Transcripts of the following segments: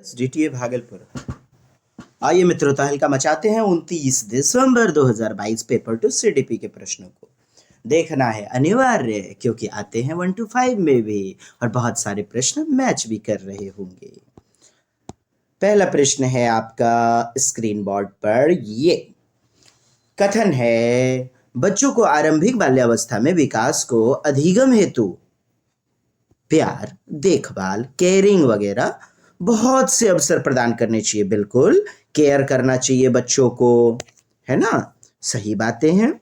DTA Bhagalpur. आइए मित्रों, तहलका मचाते हैं 29 दिसंबर 2022 पेपर टू CDP के प्रश्नों को। देखना है अनिवार्य, क्योंकि आते हैं 1 to 5 में भी और बहुत सारे प्रश्न मैच भी कर रहे होंगे। पहला प्रश्न है आपका स्क्रीन बोर्ड पर। ये कथन है, बच्चों को आरंभिक बाल्यावस्था में विकास को अधिगम हेतु प्यार, देखभाल, केयरिंग वगैरह बहुत से अवसर प्रदान करने चाहिए। बिल्कुल केयर करना चाहिए बच्चों को, है ना? सही बातें हैं।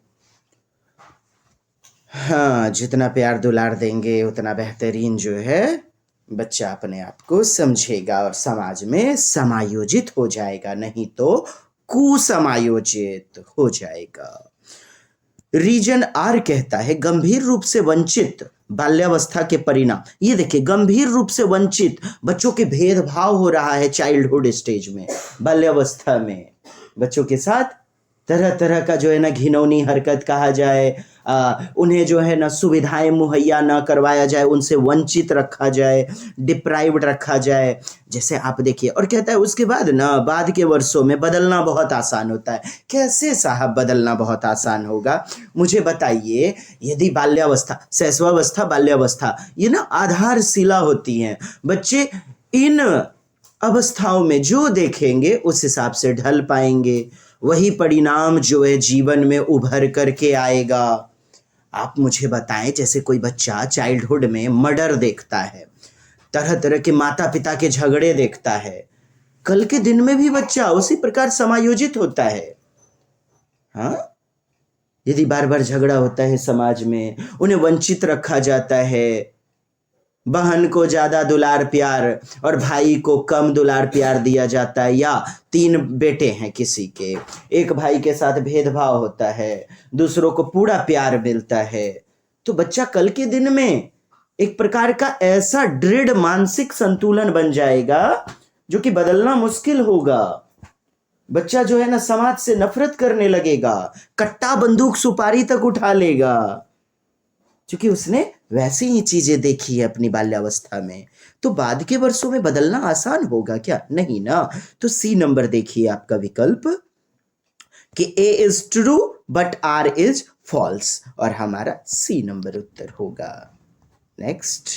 हाँ, जितना प्यार दुलार देंगे उतना बेहतरीन जो है बच्चा अपने आप को समझेगा और समाज में समायोजित हो जाएगा, नहीं तो कुसमायोजित हो जाएगा। रीजन आर कहता है, गंभीर रूप से वंचित बाल्यावस्था के परिणाम। ये देखिए, गंभीर रूप से वंचित बच्चों के भेदभाव हो रहा है चाइल्डहुड स्टेज में, बाल्यावस्था में बच्चों के साथ तरह तरह का जो है ना घिनौनी हरकत कहा जाए, उन्हें जो है ना सुविधाएं मुहैया ना करवाया जाए, उनसे वंचित रखा जाए, डिप्राइव्ड रखा जाए। जैसे आप देखिए, और कहता है उसके बाद ना बाद के वर्षों में बदलना बहुत आसान होता है। कैसे साहब बदलना बहुत आसान होगा? मुझे बताइए। यदि बाल्यावस्था, शैशवावस्था, बाल्यावस्था, ये ना आधारशिला होती हैं। बच्चे इन अवस्थाओं में जो देखेंगे उस हिसाब से ढल पाएंगे, वही परिणाम जो है जीवन में उभर करके आएगा। आप मुझे बताएं, जैसे कोई बच्चा चाइल्डहुड में मर्डर देखता है, तरह तरह के माता पिता के झगड़े देखता है, कल के दिन में भी बच्चा उसी प्रकार समायोजित होता है। हाँ, यदि बार बार झगड़ा होता है समाज में, उन्हें वंचित रखा जाता है, बहन को ज्यादा दुलार प्यार और भाई को कम दुलार प्यार दिया जाता है, या 3 बेटे हैं किसी के, एक भाई के साथ भेदभाव होता है, दूसरों को पूरा प्यार मिलता है, तो बच्चा कल के दिन में एक प्रकार का ऐसा दृढ़ मानसिक संतुलन बन जाएगा जो कि बदलना मुश्किल होगा। बच्चा जो है ना समाज से नफरत करने लगेगा, कट्टा बंदूक सुपारी तक उठा लेगा, क्योंकि उसने वैसी ही चीजें देखी है अपनी बाल्यावस्था में। तो बाद के वर्षों में बदलना आसान होगा क्या? नहीं ना। तो सी नंबर देखिए आपका विकल्प, कि A is true but R is false, और हमारा सी नंबर उत्तर होगा। नेक्स्ट।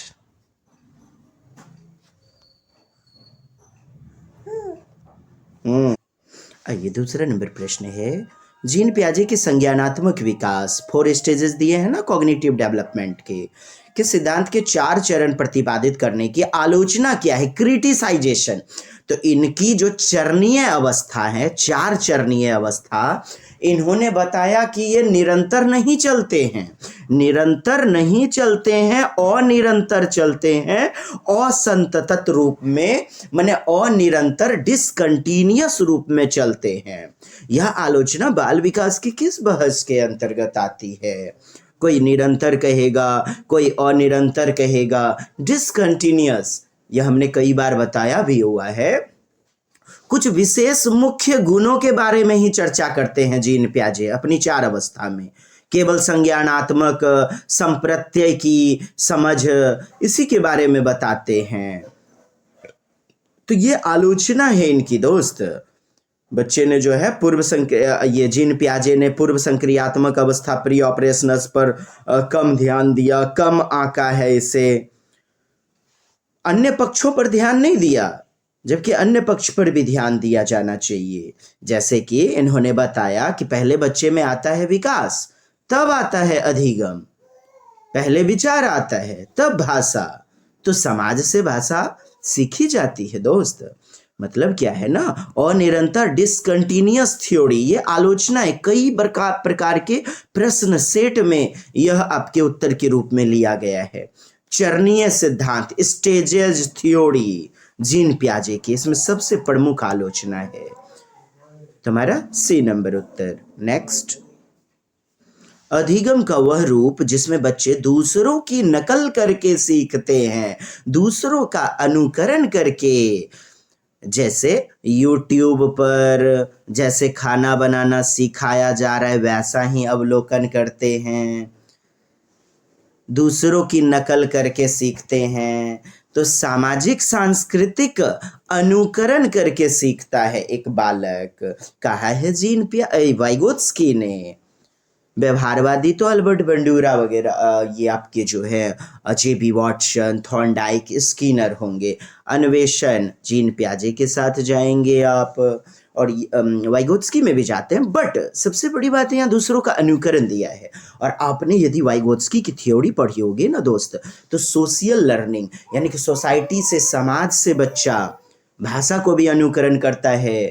आइए दूसरा नंबर प्रश्न है, जीन पियाजे के संज्ञानात्मक विकास 4 स्टेजेस दिए हैं ना कॉग्निटिव डेवलपमेंट के सिद्धांत के 4 चरण प्रतिपादित करने की आलोचना किया है, क्रिटिसाइजेशन। तो इनकी जो चरणीय अवस्था है, 4 चरणीय अवस्था, इन्होंने बताया कि ये निरंतर नहीं चलते हैं, निरंतर नहीं चलते हैं, अनिरंतर चलते हैं, असंतत रूप में, माने अनिरंतर डिसकंटिन्यूअस रूप में चलते हैं। यह आलोचना बाल विकास की किस बहस के अंतर्गत आती है? कोई निरंतर कहेगा, कोई अनिरंतर कहेगा, डिसकंटिन्यूअस, यह हमने कई बार बताया भी हुआ है। कुछ विशेष मुख्य गुणों के बारे में ही चर्चा करते हैं जीन पियाजे अपनी 4 अवस्था में। केवल संज्ञानात्मक संप्रत्यय की समझ, इसी के बारे में बताते हैं। तो ये आलोचना है इनकी दोस्त। बच्चे ने जो है ये जीन पियाजे ने पूर्व संक्रियात्मक अवस्था प्री ऑपरेशनस पर कम ध्यान दिया, कम आंका है इसे, अन्य पक्षों पर ध्यान नहीं दिया, जबकि अन्य पक्ष पर भी ध्यान दिया जाना चाहिए। जैसे कि इन्होंने बताया कि पहले बच्चे में आता है विकास, तब आता है अधिगम, पहले विचार आता है, तब भाषा। तो समाज से भाषा सीखी जाती है दोस्त। मतलब क्या है ना, अनिरंतर डिसकंटिन्यूअस थ्योरी, ये आलोचना है, कई प्रकार के प्रश्न सेट में यह आपके उत्तर के रूप में लिया गया है। चरणीय सिद्धांत, स्टेजेस थ्योरी, जीन पियाजे की, इसमें सबसे प्रमुख आलोचना है। तुम्हारा सी नंबर उत्तर। नेक्स्ट। अधिगम का वह रूप जिसमें बच्चे दूसरों की नकल करके सीखते हैं, दूसरों का अनुकरण करके, जैसे YouTube पर जैसे खाना बनाना सिखाया जा रहा है वैसा ही अवलोकन करते हैं। दूसरों की नकल करके सीखते हैं, तो सामाजिक सांस्कृतिक अनुकरण करके सीखता है एक बालक। कहा है वाइगोत्स्की ने। व्यवहारवादी तो अल्बर्ट बंडूरा वगैरह, ये आपके जो है जेबी वॉटसन, थॉर्नडाइक, स्किनर होंगे। अन्वेषण जीन पियाजे के साथ जाएंगे आप, और वाइगोत्स्की में भी जाते हैं। बट सबसे बड़ी बात है यहाँ दूसरों का अनुकरण दिया है। और आपने यदि वाइगोत्स्की की थ्योरी पढ़ी होगी ना दोस्त, तो सोशल लर्निंग यानी कि सोसाइटी से, समाज से बच्चा भाषा को भी अनुकरण करता है।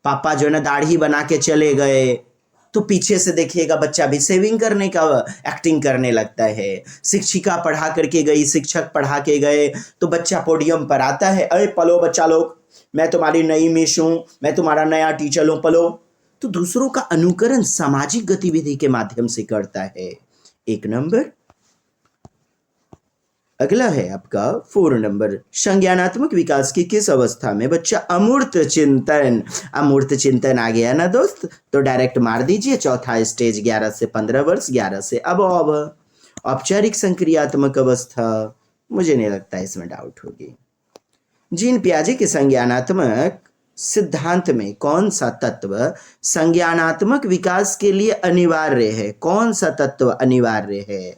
पापा जो है ना दाढ़ी बना के चले गए, तो पीछे से देखिएगा बच्चा भी सेविंग करने का एक्टिंग करने लगता है। शिक्षिका पढ़ा करके गई, शिक्षक पढ़ा के गए, तो बच्चा पोडियम पर आता है, अरे पलो बच्चा लोग, मैं तुम्हारी नई मिस हूं, मैं तुम्हारा नया टीचर हूं, पलो। तो दूसरों का अनुकरण सामाजिक गतिविधि के माध्यम से करता है। एक नंबर। अगला है आपका 4 नंबर, संज्ञानात्मक विकास की किस अवस्था में बच्चा अमूर्त चिंतन। अमूर्त चिंतन आ गया ना दोस्त, तो डायरेक्ट मार दीजिए। चौथा स्टेज 11 से 15 वर्ष, 11 से अब। औपचारिक संक्रियात्मक अवस्था, मुझे नहीं लगता इसमें डाउट होगी। जीन पियाजे के संज्ञानात्मक सिद्धांत में कौन सा तत्व संज्ञानात्मक विकास के लिए अनिवार्य है? कौन सा तत्व अनिवार्य है?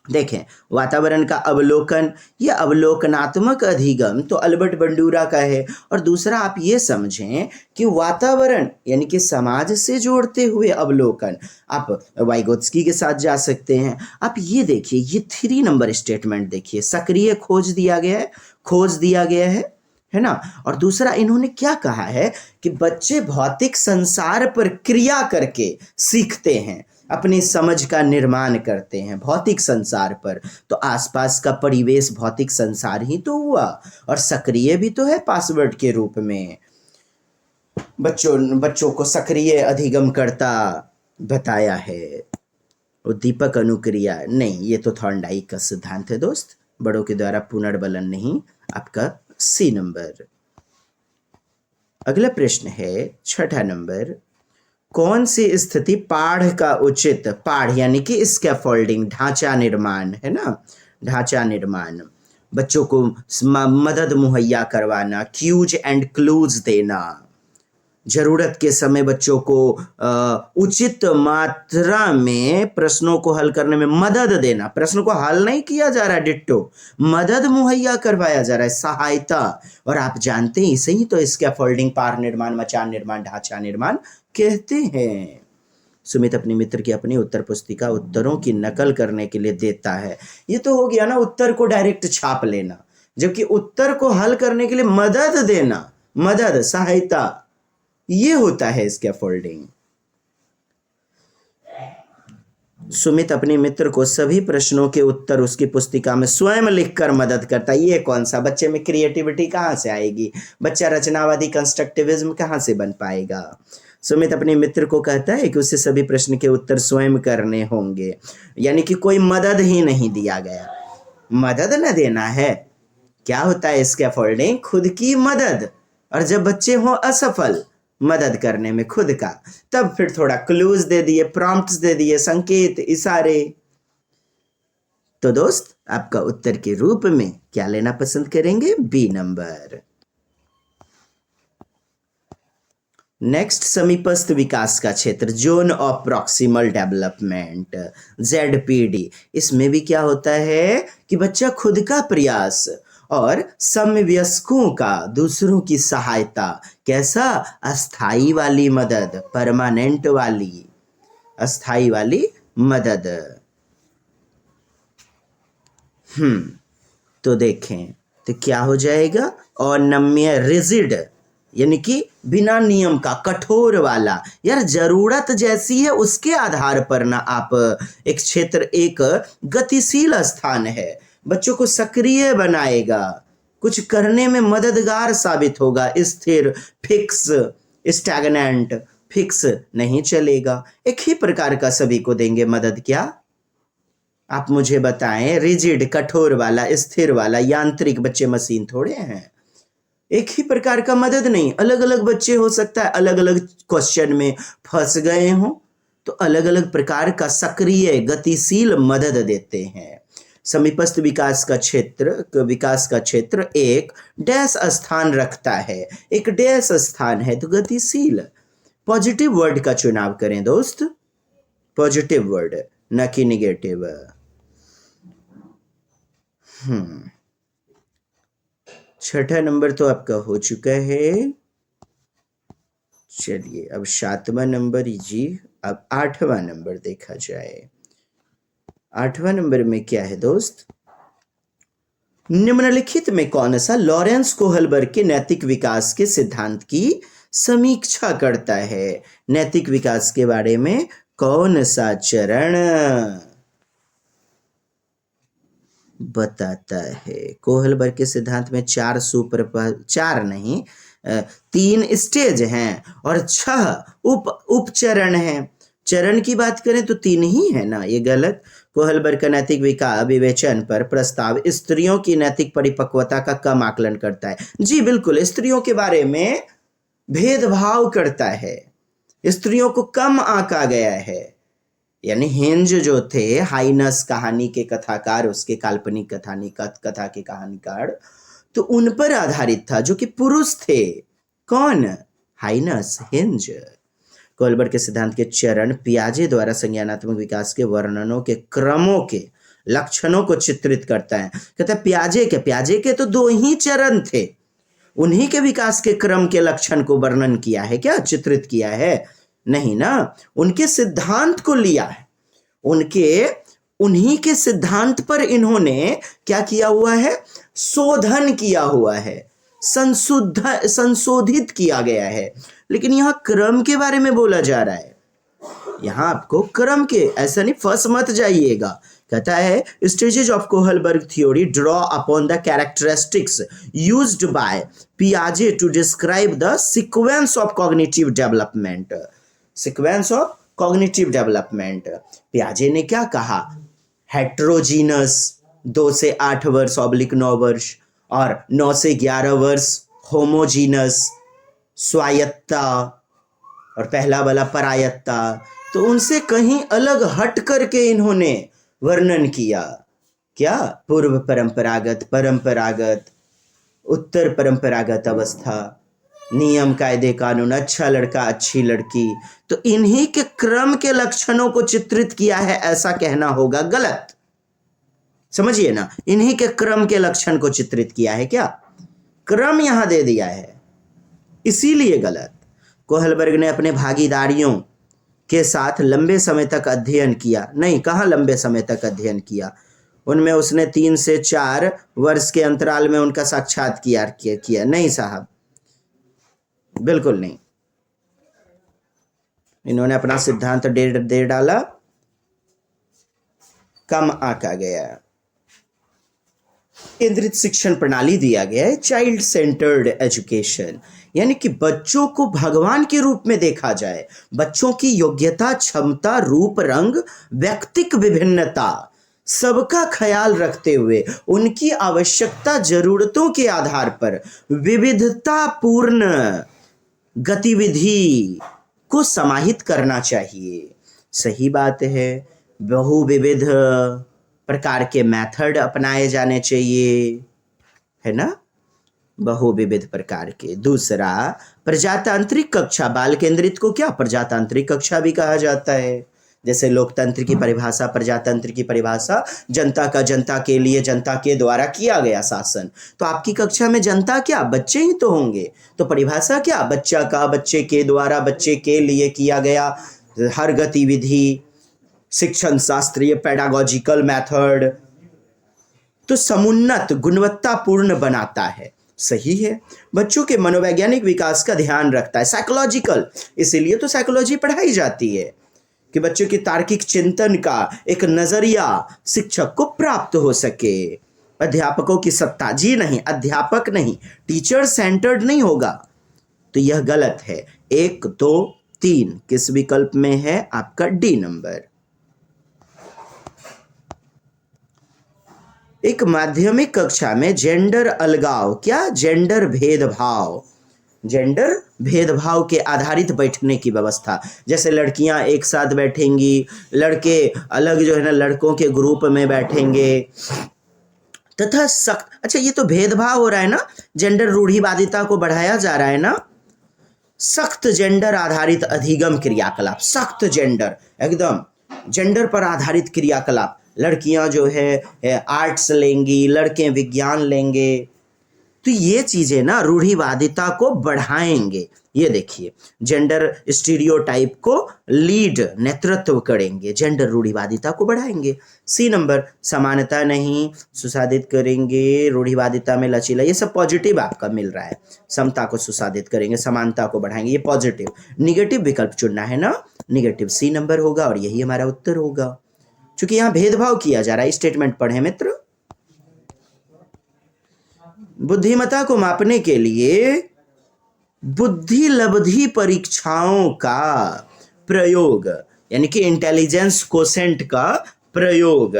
देखें, वातावरण का अवलोकन, यह अवलोकनात्मक अधिगम तो अल्बर्ट बंडूरा का है। और दूसरा आप ये समझें कि वातावरण यानी कि समाज से जोड़ते हुए अवलोकन, आप वाइगोत्स्की के साथ जा सकते हैं। आप ये देखिए, ये 3 नंबर स्टेटमेंट देखिए, सक्रिय खोज दिया गया है, खोज दिया गया है ना। और दूसरा इन्होंने क्या कहा है कि बच्चे भौतिक संसार पर क्रिया करके सीखते हैं, अपनी समझ का निर्माण करते हैं भौतिक संसार पर। तो आसपास का परिवेश भौतिक संसार ही तो हुआ, और सक्रिय भी तो है पासवर्ड के रूप में। बच्चों को सक्रिय अधिगम करता बताया है। उद्दीपक अनुक्रिया नहीं, ये तो थॉर्नडाइक का सिद्धांत है दोस्त, बड़ों के द्वारा पुनर्बलन नहीं। आपका सी नंबर। अगला प्रश्न है 6 नंबर, कौन सी स्थिति पाढ़ का उचित, पाढ़ यानी कि स्कैफोल्डिंग, ढांचा निर्माण है ना, ढांचा निर्माण, बच्चों को मदद मुहैया करवाना, क्यूज एंड क्लूज देना, जरूरत के समय बच्चों को उचित मात्रा में प्रश्नों को हल करने में मदद देना। प्रश्न को हल नहीं किया जा रहा है, डिट्टो मदद मुहैया करवाया जा रहा है, सहायता। और आप जानते हैं इसे ही तो स्कैफोल्डिंग, पाढ़ निर्माण, मचान निर्माण, ढांचा निर्माण कहते हैं। सुमित अपने मित्र की अपनी उत्तर पुस्तिका उत्तरों की नकल करने के लिए देता है। ये तो हो गया ना उत्तर को डायरेक्ट छाप लेना, जबकि उत्तर को हल करने के लिए मदद देना, मदद, सहायता, ये होता है स्कैफोल्डिंग। सुमित अपने मित्र को सभी प्रश्नों के उत्तर उसकी पुस्तिका में स्वयं लिखकर मदद करता है। ये कौन सा? बच्चे में क्रिएटिविटी कहाँ से आएगी? बच्चा रचनावादी कंस्ट्रक्टिविज्म कहाँ से बन पाएगा? सुमित अपने मित्र को कहता है कि उसे सभी प्रश्न के उत्तर स्वयं करने होंगे, यानी कि कोई मदद ही नहीं दिया गया। मदद न देना है, क्या होता है स्कैफोल्डिंग? खुद की मदद। और जब बच्चे हों असफल मदद करने में खुद का, तब फिर थोड़ा क्लूज दे दिए, प्रॉम्प्ट्स दे दिए, संकेत, इशारे। तो दोस्त आपका उत्तर के रूप में क्या लेना पसंद करेंगे? B number. नेक्स्ट, समीपस्थ विकास का क्षेत्र, zone of proximal development, ZPD। इसमें भी क्या होता है कि बच्चा खुद का प्रयास और समवयस्कों का दूसरों की सहायता, कैसा? अस्थाई वाली मदद, परमानेंट वाली, अस्थाई वाली मदद। तो देखें तो क्या हो जाएगा? अनम्य, रिजिड, यानी कि बिना नियम का, कठोर वाला। यार जरूरत जैसी है उसके आधार पर ना आप एक क्षेत्र, एक गतिशील स्थान है, बच्चों को सक्रिय बनाएगा, कुछ करने में मददगार साबित होगा। स्थिर, फिक्स, स्टैग्नेंट, फिक्स नहीं चलेगा। एक ही प्रकार का सभी को देंगे मदद क्या? आप मुझे बताएं। रिजिड, कठोर वाला, स्थिर वाला, यांत्रिक, बच्चे मशीन थोड़े हैं। एक ही प्रकार का मदद नहीं, अलग अलग बच्चे हो सकता है अलग अलग क्वेश्चन में फंस गए हों, तो अलग अलग प्रकार का सक्रिय गतिशील मदद देते हैं। समीपस्थ विकास का क्षेत्र एक डैश स्थान रखता है, एक डैश स्थान है तो गतिशील। पॉजिटिव वर्ड का चुनाव करें दोस्त, पॉजिटिव वर्ड न कि निगेटिव। छठा नंबर तो आपका हो चुका है। चलिए अब 7वां नंबर जी, अब 8वां नंबर देखा जाए। 8वां नंबर में क्या है दोस्त? निम्नलिखित में कौन सा लॉरेंस कोहलबर्ग के नैतिक विकास के सिद्धांत की समीक्षा करता है? नैतिक विकास के बारे में कौन सा चरण बताता है? कोहलबर्ग के सिद्धांत में 3 स्टेज हैं और 6 उपचरण हैं। चरण की बात करें तो 3 ही है ना, ये गलत। कोहलबर्ग का नैतिक विकास विवेचन पर प्रस्ताव स्त्रियों की नैतिक परिपक्वता का कम आकलन करता है। जी बिल्कुल, स्त्रियों के बारे में भेदभाव करता है, स्त्रियों को कम आंका गया है। यानी हिंज जो थे हाइनस कहानी के कथाकार, उसके काल्पनिक कथा के कहानीकार, तो उन पर आधारित था जो कि पुरुष थे। कौन? Highness, hinge. कोहलबर्ग के सिद्धांत के चरण पियाजे द्वारा संज्ञानात्मक विकास के वर्णनों के क्रमों के लक्षणों को चित्रित करता है। कहता है पियाजे के तो 2 ही चरण थे, उन्हीं के विकास के क्रम के लक्षण को वर्णन किया है क्या, चित्रित किया है? नहीं ना, उनके सिद्धांत को लिया है, उन्हीं के सिद्धांत पर इन्होंने क्या किया हुआ है? शोधन किया हुआ है, संशोधित किया गया है। लेकिन यहां क्रम के बारे में बोला जा रहा है, यहां आपको क्रम के, ऐसा नहीं फंस मत जाइएगा। कहता है stages of Kohlberg theory draw upon the characteristics used by पियाजे to describe the sequence of cognitive development. Sequence of cognitive development पियाजे ने क्या कहा? हेट्रोजीनस 2 से 8 वर्ष / 9 वर्ष और 9 से 11 वर्ष होमोजीनस स्वायत्ता और पहला वाला परायत्ता। तो उनसे कहीं अलग हट करके इन्होंने वर्णन किया। क्या? पूर्व परंपरागत, उत्तर परंपरागत अवस्था, नियम कायदे कानून, अच्छा लड़का अच्छी लड़की। तो इन्हीं के क्रम के लक्षणों को चित्रित किया है, ऐसा कहना होगा गलत। समझिए ना, इन्हीं के क्रम के लक्षण को चित्रित किया है, क्या क्रम यहां दे दिया है, इसीलिए गलत। कोहलबर्ग ने अपने भागीदारियों के साथ लंबे समय तक अध्ययन किया। नहीं, कहां लंबे समय तक अध्ययन किया? उनमें उसने 3 से 4 वर्ष के अंतराल में उनका साक्षात्कार किया। नहीं साहब, बिल्कुल नहीं। इन्होंने अपना सिद्धांत दे डाला, कम आंका गया। केंद्रित शिक्षण प्रणाली दिया गया है, चाइल्ड सेंटर्ड एजुकेशन, यानी कि बच्चों को भगवान के रूप में देखा जाए। बच्चों की योग्यता, क्षमता, रूप, रंग, व्यक्तिक विभिन्नता, सबका ख्याल रखते हुए उनकी आवश्यकता, जरूरतों के आधार पर विविधतापूर्ण गतिविधि को समाहित करना चाहिए। सही बात है, बहुविविध प्रकार के मेथड अपनाए जाने चाहिए, है ना, बहुविविध प्रकार के। दूसरा, प्रजातांत्रिक कक्षा, बाल केंद्रित को क्या प्रजातांत्रिक कक्षा भी कहा जाता है। जैसे लोकतंत्र की परिभाषा, प्रजातंत्र की परिभाषा, जनता का जनता के लिए, जनता के द्वारा किया गया शासन। तो आपकी कक्षा में जनता क्या? बच्चे ही तो होंगे। तो परिभाषा क्या? बच्चा का, बच्चे के द्वारा, बच्चे के लिए किया गया हर गतिविधि, शिक्षण शास्त्रीय पेडागोजिकल मेथड, तो समुन्नत गुणवत्तापूर्ण बनाता है। सही है, बच्चों के मनोवैज्ञानिक विकास का ध्यान रखता है, साइकोलॉजिकल, इसीलिए तो साइकोलॉजी पढ़ाई जाती है कि बच्चों की तार्किक चिंतन का एक नजरिया शिक्षक को प्राप्त हो सके। अध्यापकों की सत्ता, जी नहीं, अध्यापक नहीं, टीचर सेंटर्ड नहीं होगा, तो यह गलत है। 1, 2, 3 किस विकल्प में है? आपका डी नंबर। एक माध्यमिक कक्षा में जेंडर अलगाव, क्या जेंडर भेदभाव, जेंडर भेदभाव के आधारित बैठने की व्यवस्था, जैसे लड़कियां एक साथ बैठेंगी, लड़के अलग जो है ना लड़कों के ग्रुप में बैठेंगे, तथा सख्त, अच्छा ये तो भेदभाव हो रहा है ना, जेंडर रूढ़िवादिता को बढ़ाया जा रहा है ना। सख्त जेंडर आधारित अधिगम क्रियाकलाप, सख्त जेंडर, एकदम जेंडर पर आधारित क्रियाकलाप, लड़कियां जो है आर्ट्स लेंगी, लड़के विज्ञान लेंगे, तो ये चीजें ना रूढ़िवादिता को बढ़ाएंगे। ये देखिए, जेंडर स्टीरियोटाइप को लीड नेतृत्व करेंगे, जेंडर रूढ़िवादिता को बढ़ाएंगे। सी नंबर, समानता नहीं, सुसाधित करेंगे, रूढ़िवादिता में लचीला, ये सब पॉजिटिव आपका मिल रहा है। समता को सुसाधित करेंगे, समानता को बढ़ाएंगे, ये पॉजिटिव। निगेटिव विकल्प चुनना है ना, निगेटिव सी नंबर होगा और यही हमारा उत्तर होगा, क्योंकि यहाँ भेदभाव किया जा रहा है। स्टेटमेंट पढ़े मित्र। बुद्धिमत्ता को मापने के लिए बुद्धि लब्धि परीक्षाओं का प्रयोग, यानी कि इंटेलिजेंस कोसेंट का प्रयोग,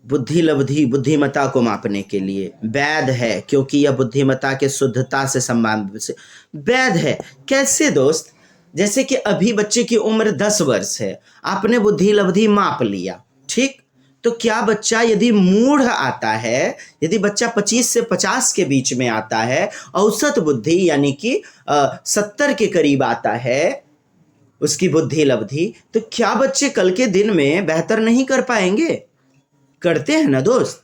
बुद्धि लब्धि बुद्धिमत्ता को मापने के लिए वैध है, क्योंकि यह बुद्धिमत्ता के शुद्धता से संबंधित से वैध है। कैसे दोस्त? जैसे कि अभी बच्चे की उम्र 10 वर्ष है, आपने बुद्धि लब्धि माप लिया, ठीक, तो क्या बच्चा यदि मूढ़ आता है, यदि बच्चा 25 से 50 के बीच में आता है, औसत बुद्धि यानी कि 70 के करीब आता है उसकी बुद्धि लब्धि, तो क्या बच्चे कल के दिन में बेहतर नहीं कर पाएंगे? करते हैं ना दोस्त।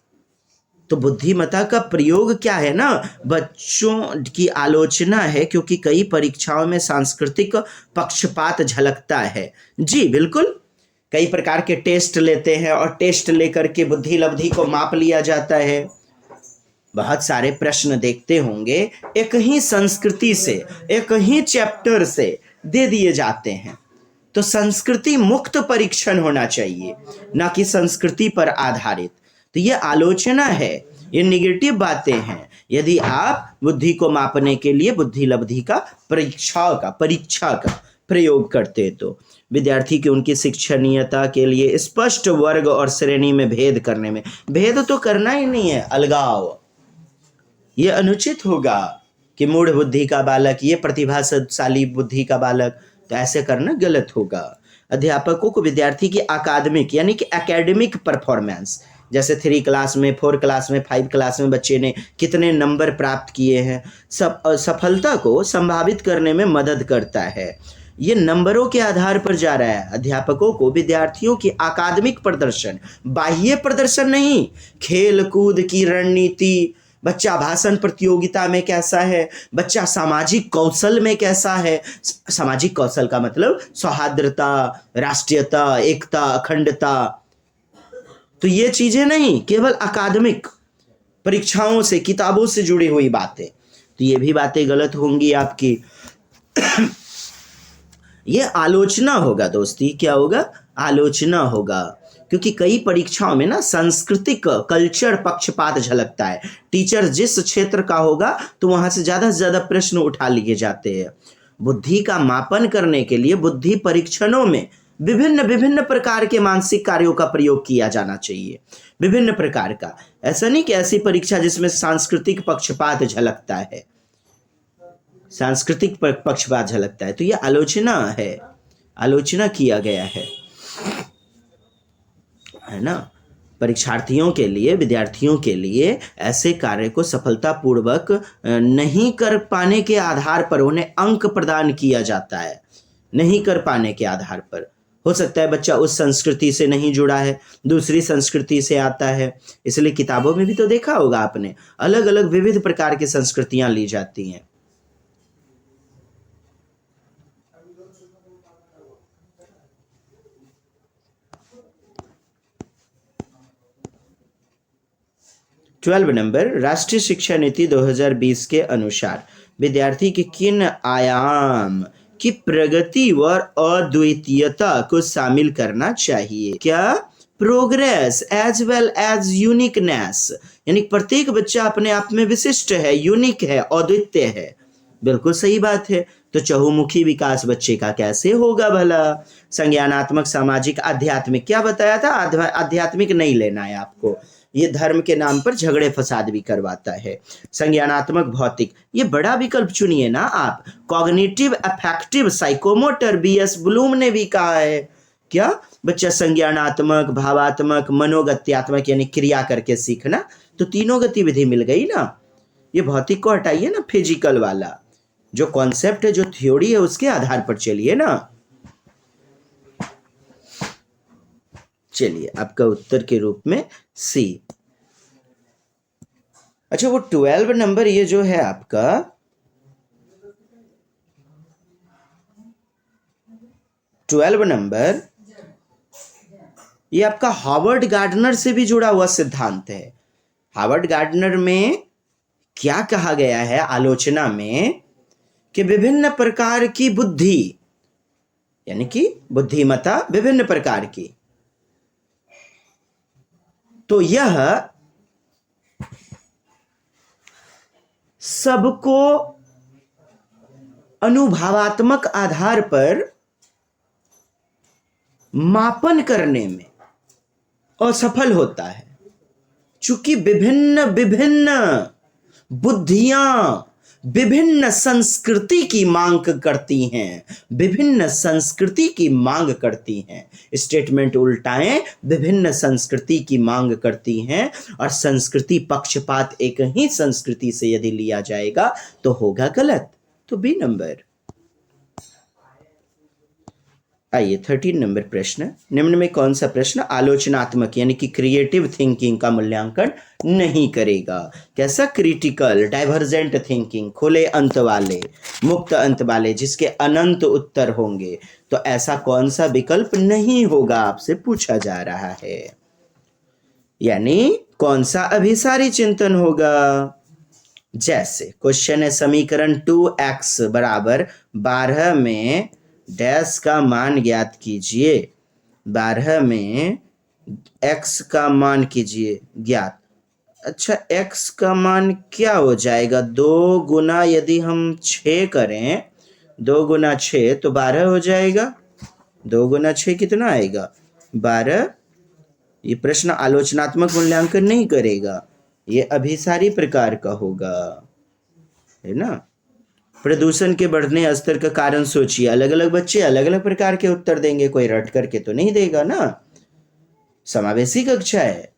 तो बुद्धिमत्ता का प्रयोग क्या है ना, बच्चों की आलोचना है, क्योंकि कई परीक्षाओं में सांस्कृतिक पक्षपात झलकता है। जी बिल्कुल, कई प्रकार के टेस्ट लेते हैं और टेस्ट लेकर के बुद्धि लब्धि को माप लिया जाता है। बहुत सारे प्रश्न देखते होंगे, एक ही संस्कृति से, एक ही चैप्टर से दे दिए जाते हैं। तो संस्कृति मुक्त परीक्षण होना चाहिए, ना कि संस्कृति पर आधारित। तो ये आलोचना है, ये निगेटिव बातें हैं। यदि आप बुद्धि को मापने के लिए बुद्धि लब्धि का परीक्षा का प्रयोग करते तो विद्यार्थी की उनकी शिक्षणीयता के लिए स्पष्ट वर्ग और श्रेणी में भेद करने में, भेद तो करना ही नहीं है, अलगाव, ये अनुचित होगा कि मूढ़ बुद्धि का बालक, ये प्रतिभाशाली बुद्धि का बालक, तो ऐसे करना गलत होगा। अध्यापकों को विद्यार्थी की अकादमिक यानी कि एकेडमिक परफॉर्मेंस, जैसे 3 क्लास में, 4 क्लास में, 5 क्लास में बच्चे ने कितने नंबर प्राप्त किए हैं, सफलता को संभावित करने में मदद करता है। ये नंबरों के आधार पर जा रहा है। अध्यापकों को विद्यार्थियों की अकादमिक प्रदर्शन, बाह्य प्रदर्शन नहीं, खेल कूद की रणनीति, बच्चा भाषण प्रतियोगिता में कैसा है, बच्चा सामाजिक कौशल में कैसा है, सामाजिक कौशल का मतलब सौहार्दता, राष्ट्रीयता, एकता, अखंडता, तो ये चीजें नहीं, केवल अकादमिक परीक्षाओं से, किताबों से जुड़ी हुई बातें, तो ये भी बातें गलत होंगी आपकी। ये आलोचना होगा दोस्ती, क्या होगा? आलोचना होगा, क्योंकि कई परीक्षाओं में ना सांस्कृतिक कल्चर पक्षपात झलकता है। टीचर जिस क्षेत्र का होगा तो वहां से ज्यादा प्रश्न उठा लिए जाते हैं। बुद्धि का मापन करने के लिए बुद्धि परीक्षणों में विभिन्न प्रकार के मानसिक कार्यों का प्रयोग किया जाना चाहिए, विभिन्न प्रकार का। ऐसा नहीं कि ऐसी परीक्षा जिसमें सांस्कृतिक पक्षपात झलकता है, सांस्कृतिक पक्षपात झलकता है, तो यह आलोचना है, आलोचना किया गया है ना। परीक्षार्थियों के लिए, विद्यार्थियों के लिए ऐसे कार्य को सफलतापूर्वक नहीं कर पाने के आधार पर उन्हें अंक प्रदान किया जाता है। नहीं कर पाने के आधार पर, हो सकता है बच्चा उस संस्कृति से नहीं जुड़ा है, दूसरी संस्कृति से आता है, इसलिए किताबों में भी तो देखा होगा आपने, अलग अलग विविध प्रकार की संस्कृतियां ली जाती हैं। ट्वेल्व नंबर, राष्ट्रीय शिक्षा नीति 2020 के अनुसार विद्यार्थी के किन आयाम की प्रगति व अद्वितीयता को शामिल करना चाहिए? क्या? Progress as well as uniqueness, यानी प्रत्येक बच्चा अपने आप में विशिष्ट है, यूनिक है, अद्वितीय है। बिल्कुल सही बात है। तो चहुमुखी विकास बच्चे का कैसे होगा भला? संज्ञानात्मक, सामाजिक, आध्यात्मिक, क्या बताया था? आध्यात्मिक नहीं लेना है आपको, ये धर्म के नाम पर झगड़े फसाद भी करवाता है। संज्ञानात्मक भौतिक, ये बड़ा विकल्प चुनिए ना आप। Cognitive affective psychomotor, B S Bloom ने भी कहा है। क्या बच्चा संज्ञानात्मक, भावात्मक, मनोगत्यात्मक यानी क्रिया करके सीखना, तो तीनों गतिविधि मिल गई ना। ये भौतिक को हटाइए ना, फिजिकल वाला जो कॉन्सेप्ट है, जो थ्योरी है, उसके आधार पर चलिए ना। चलिए आपका उत्तर के रूप में सी। अच्छा, वो 12 नंबर ये जो है आपका, ट्वेल्व नंबर ये आपका हार्वर्ड गार्डनर से भी जुड़ा हुआ सिद्धांत है। हार्वर्ड गार्डनर में क्या कहा गया है आलोचना में कि विभिन्न प्रकार की बुद्धि यानी कि बुद्धिमत्ता विभिन्न प्रकार की, तो यह सबको अनुभवात्मक आधार पर मापन करने में असफल होता है। चूंकि विभिन्न विभिन्न बुद्धियां विभिन्न संस्कृति की मांग करती हैं, विभिन्न संस्कृति की मांग करती हैं। स्टेटमेंट उल्टाएं, विभिन्न संस्कृति की मांग करती हैं, और संस्कृति पक्षपात एक ही संस्कृति से यदि लिया जाएगा तो होगा गलत। तो बी नंबर। आइए 13 नंबर प्रश्न। निम्न में कौन सा प्रश्न आलोचनात्मक यानी कि क्रिएटिव थिंकिंग का मूल्यांकन नहीं करेगा? कैसा? क्रिटिकल, डाइवर्जेंट थिंकिंग, खुले अंत वाले, मुक्त अंत वाले, जिसके अनंत उत्तर होंगे। तो ऐसा कौन सा विकल्प नहीं होगा आपसे पूछा जा रहा है। यानी कौन सा अभिसारी चिंतन होगा? जैसे क्वेश्चन है समीकरण 2x बराबर 12 में डैश का मान ज्ञात कीजिए। 12 में x का मान कीजिए ज्ञात। अच्छा, x का मान क्या हो जाएगा? 2 गुना यदि हम 6 करें, 2 गुना 6 तो 12 हो जाएगा। 2 गुना 6 कितना आएगा? 12। ये प्रश्न आलोचनात्मक मूल्यांकन नहीं करेगा, ये अभिसारी प्रकार का होगा, है ना। प्रदूषण के बढ़ने स्तर का कारण सोचिए। अलग अलग बच्चे अलग अलग प्रकार के उत्तर देंगे, कोई रट करके तो नहीं देगा ना। समावेशी कक्षा है,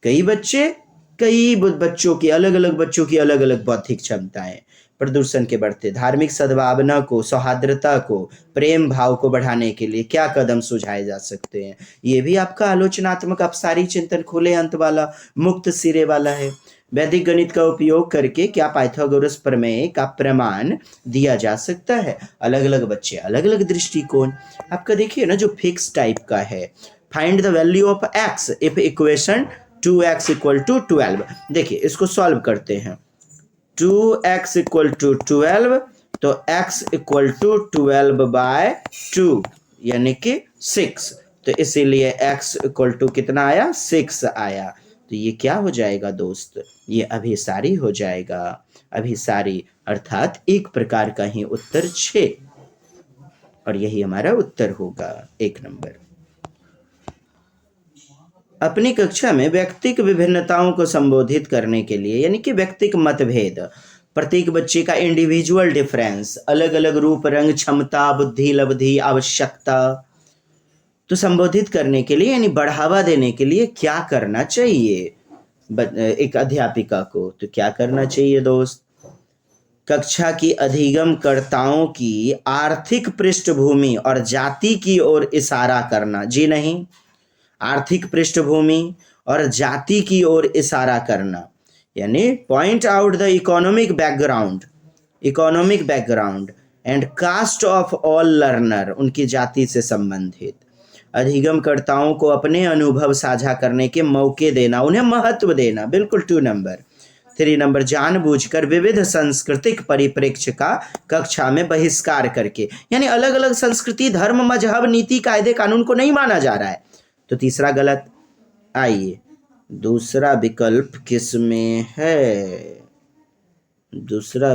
कई बच्चों की अलग अलग बौद्धिक क्षमताएं। प्रदूषण के बढ़ते, धार्मिक सद्भावना को, सौहार्दता को, प्रेम भाव को बढ़ाने के लिए क्या कदम सुझाए जा सकते हैं? ये भी आपका आलोचनात्मक अपसारी चिंतन खुले अंत वाला, मुक्त सिरे वाला है। वैदिक गणित का उपयोग करके क्या पाइथागोरस प्रमेय का प्रमाण दिया जा सकता है? अलग अलग बच्चे अलग अलग दृष्टिकोण। आपका देखिए ना, जो फिक्स टाइप का है, find the value of x if equation 2x equal to 12। देखिए इसको सॉल्व करते हैं। 2x इक्वल टू 12, तो x इक्वल टू 12/2 यानी कि 6। तो इसीलिए x इक्वल टू कितना आया? 6 आया। तो ये क्या हो जाएगा दोस्त? ये अभिसारी हो जाएगा। अभिसारी अर्थात एक प्रकार का ही उत्तर 6, और यही हमारा उत्तर होगा 1 नंबर। अपनी कक्षा में व्यक्तिक विभिन्नताओं को संबोधित करने के लिए यानी कि व्यक्तिक मतभेद, प्रत्येक बच्चे का इंडिविजुअल डिफरेंस, अलग अलग रूप रंग क्षमता बुद्धि लब्धि आवश्यकता, तो संबोधित करने के लिए यानी बढ़ावा देने के लिए क्या करना चाहिए एक अध्यापिका को? तो क्या करना चाहिए दोस्त? कक्षा की अधिगमकर्ताओं की आर्थिक पृष्ठभूमि और जाति की ओर इशारा करना। जी नहीं, आर्थिक पृष्ठभूमि और जाति की ओर इशारा करना, यानी point out the economic background and caste of all learner, उनकी जाति से संबंधित। अधिगमकर्ताओं को अपने अनुभव साझा करने के मौके देना, उन्हें महत्व देना, बिल्कुल 2 नंबर। 3 नंबर, जानबूझकर विविध सांस्कृतिक परिप्रेक्ष्य का कक्षा में बहिष्कार करके, यानी अलग अलग संस्कृति, धर्म, मजहब, नीति, कायदे, कानून को नहीं माना जा रहा है, तो तीसरा गलत। आइए दूसरा विकल्प किस में है? दूसरा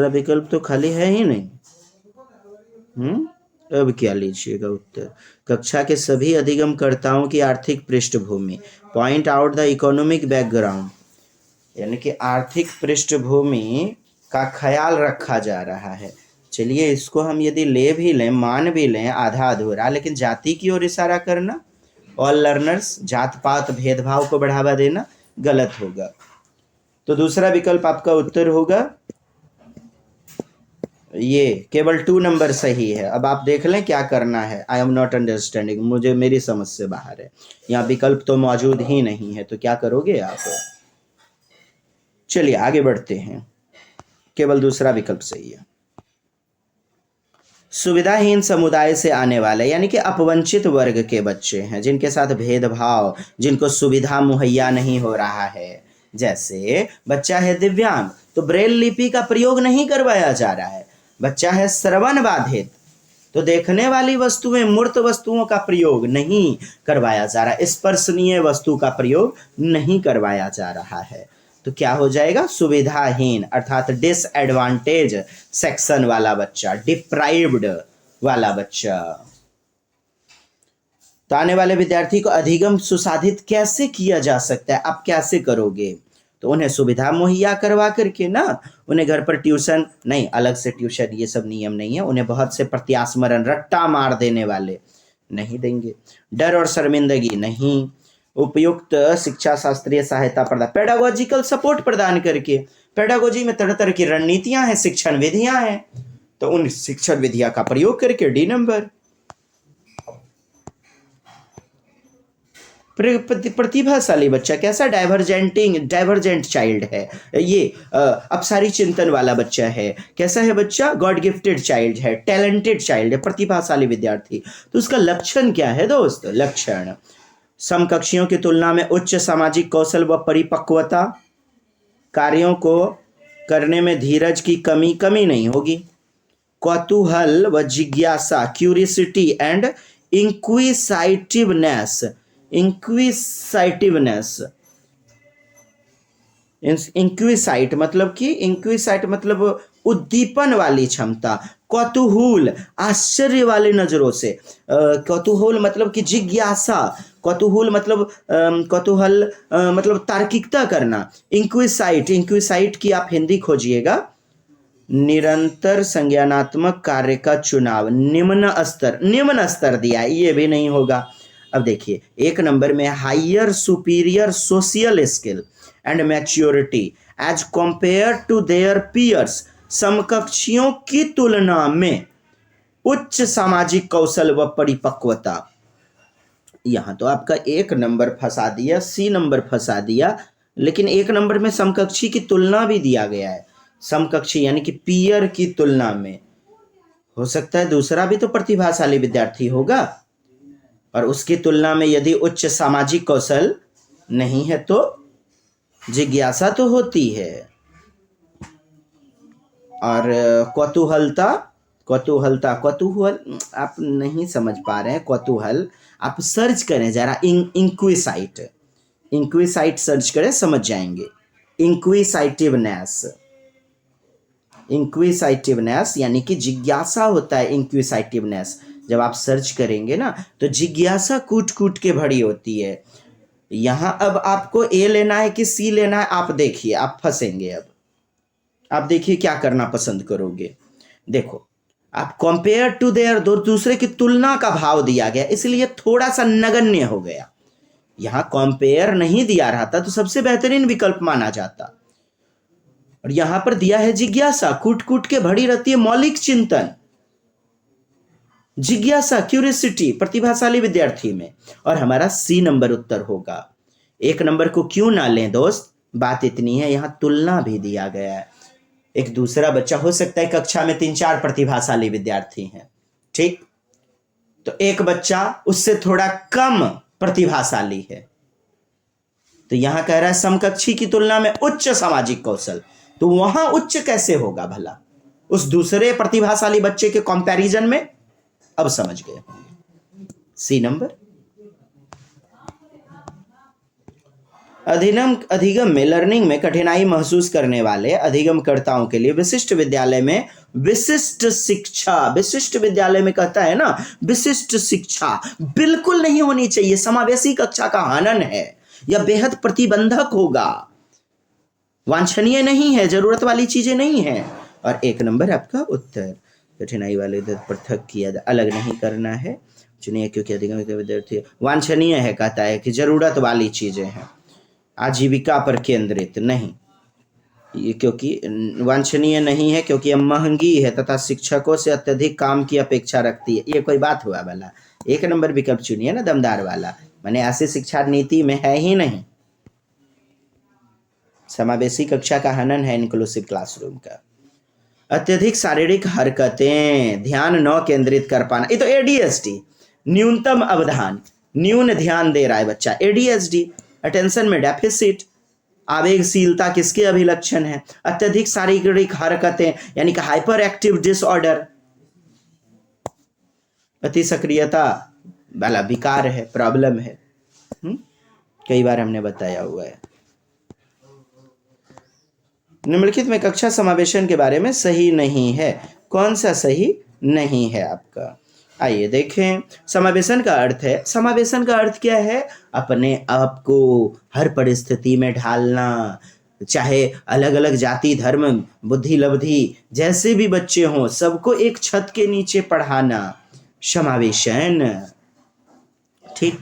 विकल्प तो खाली है ही नहीं। अब क्या लीजिएगा उत्तर? कक्षा के सभी अधिगमकर्ताओं की आर्थिक पृष्ठभूमि, point out the economic background, यानी कि आर्थिक पृष्ठभूमि का ख्याल रखा जा रहा है। चलिए इसको हम यदि ले भी लें, मान भी लें आधा अधूरा, लेकिन जाति की ओर इशारा करना, ऑल लर्नर्स, जात पात भेदभाव को बढ़ावा देना गलत होगा। तो दूसरा विकल्प आपका उत्तर होगा ये, केवल 2 नंबर सही है। अब आप देख लें क्या करना है। आई एम नॉट अंडरस्टैंडिंग, मुझे मेरी समझ से बाहर है, यहाँ विकल्प तो मौजूद ही नहीं है, तो क्या करोगे आप? चलिए आगे बढ़ते हैं, केवल दूसरा विकल्प सही है। सुविधाहीन समुदाय से आने वाले, यानी कि अपवंचित वर्ग के बच्चे हैं, जिनके साथ भेदभाव, जिनको सुविधा मुहैया नहीं हो रहा है। जैसे बच्चा है दिव्यांग तो ब्रेल लिपि का प्रयोग नहीं करवाया जा रहा है। बच्चा है श्रवण बाधित तो देखने वाली वस्तुएं, मूर्त वस्तुओं का प्रयोग नहीं करवाया जा रहा है, स्पर्शनीय वस्तु का प्रयोग नहीं करवाया जा रहा है। तो क्या हो जाएगा? सुविधाहीन अर्थात डिसएडवांटेज सेक्शन वाला बच्चा, डिप्राइव्ड वाला बच्चा। तो आने वाले विद्यार्थी को अधिगम सुसाधित कैसे किया जा सकता है? आप कैसे करोगे? तो उन्हें सुविधा मुहैया करवा करके ना, उन्हें घर पर ट्यूशन नहीं, अलग से ट्यूशन, ये सब नियम नहीं है। उन्हें बहुत से प्रत्यास्मरण, रट्टा मार देने वाले नहीं देंगे। डर और शर्मिंदगी नहीं। उपयुक्त शिक्षा शास्त्रीय सहायता प्रदान, पेडागोजिकल सपोर्ट प्रदान करके। पेडागोजी में तरह तरह की रणनीतियां हैं, शिक्षण विधियां हैं, तो उन शिक्षण विधियां का प्रयोग करके डी नंबर। प्रतिभाशाली बच्चा कैसा? डाइवर्जेंट चाइल्ड है ये, अपसारी चिंतन वाला बच्चा है। कैसा है बच्चा? गॉड गिफ्टेड चाइल्ड है, टैलेंटेड चाइल्ड है, प्रतिभाशाली विद्यार्थी। तो उसका लक्षण क्या है दोस्त? लक्षण समकक्षियों की तुलना में उच्च सामाजिक कौशल व परिपक्वता, कार्यों को करने में धीरज की कमी नहीं होगी, कौतूहल व जिज्ञासा, क्यूरियोसिटी एंड इंक्विसाइटिवनेस इंक्विसाइट मतलब उद्दीपन वाली क्षमता, कौतूहल आश्चर्य वाले नजरों से, कौतूहल मतलब कि जिज्ञासा, कौतूहल मतलब तार्किकता करना। इंक्विसाइट की आप हिंदी खोजिएगा, निरंतर संज्ञानात्मक कार्य का चुनाव, निम्न स्तर दिया है, ये भी नहीं होगा। अब देखिए एक नंबर में higher superior social skill and maturity as compare to their peers, समकक्षियों की तुलना में उच्च सामाजिक कौशल व परिपक्वता। यहां तो आपका एक नंबर फंसा दिया, सी नंबर फंसा दिया, लेकिन एक नंबर में समकक्षी की तुलना भी दिया गया है। समकक्षी यानी कि पीयर की तुलना में, हो सकता है दूसरा भी तो प्रतिभाशाली विद्यार्थी होगा, और उसकी तुलना में यदि उच्च सामाजिक कौशल नहीं है तो जिज्ञासा तो होती है। और कौतूहल आप नहीं समझ पा रहे हैं। कौतूहल आप सर्च करें जरा, इंक्विसाइट सर्च करें, समझ जाएंगे। इंक्विसाइटिवनेस यानी कि जिज्ञासा होता है। इंक्विसाइटिवनेस जब आप सर्च करेंगे ना तो जिज्ञासा कूट के भरी होती है। यहां अब आपको ए लेना है कि सी लेना है, आप देखिए, आप फंसेंगे। अब आप देखिए क्या करना पसंद करोगे। देखो आप कंपेयर टू देयर, दूसरे की तुलना का भाव दिया गया, इसलिए थोड़ा सा नगण्य हो गया। यहां कंपेयर नहीं दिया रहा था तो सबसे बेहतरीन विकल्प माना जाता, और यहां पर दिया है जिज्ञासा, कूट के भरी रहती है मौलिक चिंतन, जिज्ञासा, क्यूरियोसिटी प्रतिभाशाली विद्यार्थी में, और हमारा सी नंबर उत्तर होगा। एक नंबर को क्यों ना लें दोस्त, बात इतनी है, यहां तुलना भी दिया गया है। एक दूसरा बच्चा हो सकता है कक्षा में 3-4 प्रतिभाशाली विद्यार्थी हैं, ठीक, तो एक बच्चा उससे थोड़ा कम प्रतिभाशाली है, तो यहां कह रहा है समकक्षी की तुलना में उच्च सामाजिक कौशल, तो वहां उच्च कैसे होगा भला उस दूसरे प्रतिभाशाली बच्चे के कंपैरिजन में? अब समझ गए होंगे। C number. अधिगम में लर्निंग में कठिनाई महसूस करने वाले अधिगमकर्ताओं के लिए विशिष्ट विद्यालय में विशिष्ट विद्यालय में कहता है ना, विशिष्ट शिक्षा बिल्कुल नहीं होनी चाहिए। समावेशी कक्षा का हनन है, यह बेहद प्रतिबंधक होगा, वांछनीय नहीं है, जरूरत वाली चीजें नहीं है। और 1 नंबर आपका उत्तर। कठिनाई वाले पृथक किया, अलग नहीं करना है, चुनिए क्योंकि अधिगम के विद्यार्थी वांछनीय है, कहता है कि जरूरत वाली चीजें हैं, आजीविका पर केंद्रित नहीं, ये क्योंकि वांछनीय नहीं है, क्योंकि यह महंगी है तथा शिक्षकों से अत्यधिक काम की अपेक्षा रखती है। ये कोई बात हुआ भला? 1 नंबर विकल्प चुनिए ना, दमदार वाला, माने ऐसी शिक्षा नीति में है ही नहीं। समावेशी कक्षा का हनन है इंक्लूसिव क्लासरूम का। अत्यधिक शारीरिक हरकतें, ध्यान न केंद्रित कर पाना, ये तो एडीएचडी, न्यूनतम अवधान, न्यून ध्यान दे रहा है बच्चा, एडीएचडी। अटेंशन में डेफिसिट, आवेगशीलता किसके अभिलक्षण है? अत्यधिक शारीरिक हरकतें यानी कि हाइपर एक्टिव डिसऑर्डर, अति सक्रियता वाला विकार है, प्रॉब्लम है। कई बार हमने बताया हुआ है। निम्नलिखित में कक्षा समावेशन के बारे में सही नहीं है, कौन सा सही नहीं है आपका? आइए देखें। समावेशन का अर्थ है, समावेशन का अर्थ क्या है? अपने आप को हर परिस्थिति में ढालना, चाहे अलग अलग जाति, धर्म, बुद्धि, लब्धि जैसे भी बच्चे हों, सबको एक छत के नीचे पढ़ाना, समावेशन। ठीक।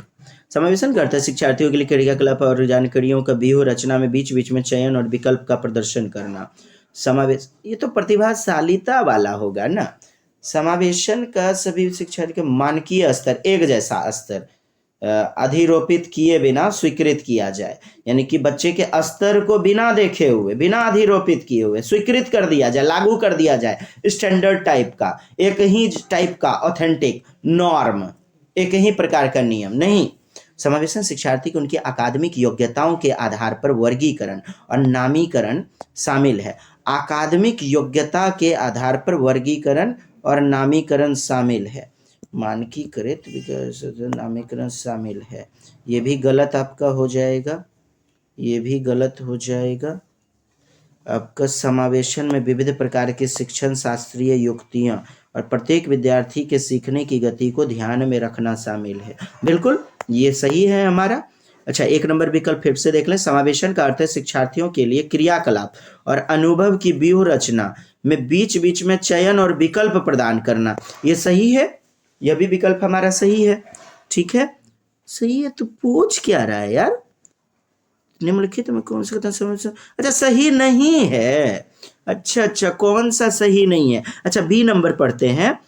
समावेशन का अर्थ है शिक्षार्थियों के लिए क्रियाकलाप और जानकारियों का व्यूह रचना में बीच बीच में चयन और विकल्प का प्रदर्शन करना। समावेश, ये तो प्रतिभाशालीता वाला होगा ना। समावेशन का सभी शिक्षार्थी के मानकीय स्तर, एक जैसा स्तर अधिरोपित किए बिना स्वीकृत किया जाए, यानी कि बच्चे के स्तर को बिना देखे हुए, बिना अधिरोपित किए हुए स्वीकृत कर दिया जाए, लागू कर दिया जाए। स्टैंडर्ड टाइप का, एक ही टाइप का ऑथेंटिक नॉर्म, एक ही प्रकार का नियम नहीं। समावेशन शिक्षार्थी को उनकी अकादमिक योग्यताओं के आधार पर वर्गीकरण और नामीकरण शामिल है। अकादमिक योग्यता के आधार पर वर्गीकरण और नामीकरण शामिल है। मानकीकृत नामीकरण शामिल है, ये भी गलत आपका हो जाएगा, ये भी गलत हो जाएगा आपका। समावेशन में विविध प्रकार के शिक्षण शास्त्रीय युक्तियां और प्रत्येक विद्यार्थी के सीखने की गति को ध्यान में रखना शामिल है। बिल्कुल ये सही है हमारा। अच्छा, 1 नंबर विकल्प फिर से देख लें। समावेशन का अर्थ है शिक्षार्थियों के लिए क्रियाकलाप और अनुभव की व्यूह रचना में बीच बीच में चयन और विकल्प प्रदान करना। ये सही है, यह भी विकल्प हमारा सही है। ठीक है, सही है। तो पूछ क्या रहा है यार? निम्नलिखित में कौन सा कथन समावेशन? अच्छा, सही नहीं है। अच्छा, कौन सा सही नहीं है? अच्छा, बी नंबर पढ़ते हैं।